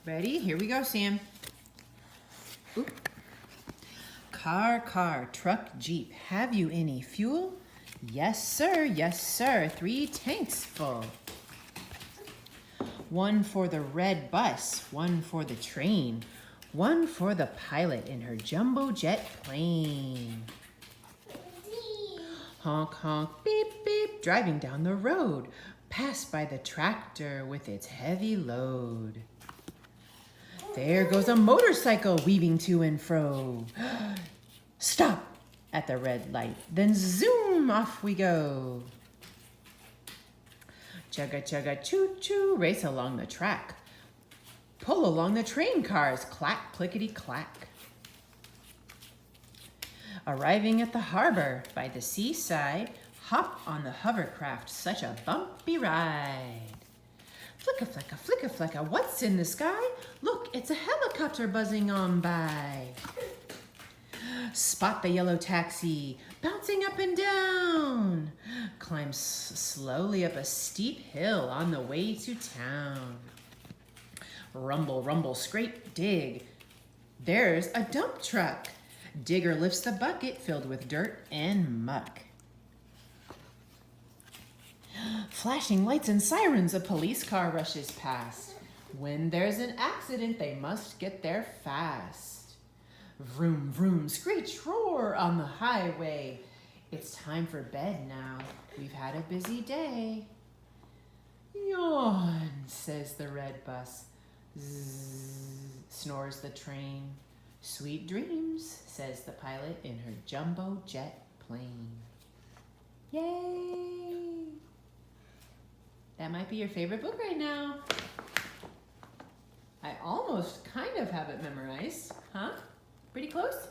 Ready? Here we go, Sam. Oop. Car, truck, jeep, have you any fuel? Yes, sir, 3 tanks full. One for the red bus, one for the train, one for the pilot in her jumbo jet plane. Honk, honk, beep, beep, driving down the road, passed by the tractor with its heavy load. There goes a motorcycle weaving to and fro. Stop at the red light, then zoom, off we go. Chugga, chugga, choo, choo, race along the track. Pull along the train cars, clack, clickety, clack. Arriving at the harbor by the seaside, hop on the hovercraft, such a bumpy ride. Flicka, flecka, flicka, flecka, what's in the sky? Look, it's a helicopter buzzing on by. Spot the yellow taxi, bouncing up and down. Climb slowly up a steep hill on the way to town. Rumble, rumble, scrape, dig. There's a dump truck. Digger lifts the bucket filled with dirt and muck. Flashing lights and sirens, a police car rushes past. When there's an accident, they must get there fast. Vroom, vroom, screech, roar on the highway. It's time for bed now. We've had a busy day. Yawn, says the red bus. Zzz, snores the train. Sweet dreams, says the pilot in her jumbo jet plane. Yay! That might be your favorite book right now. I almost kind of have it memorized, huh? Pretty close?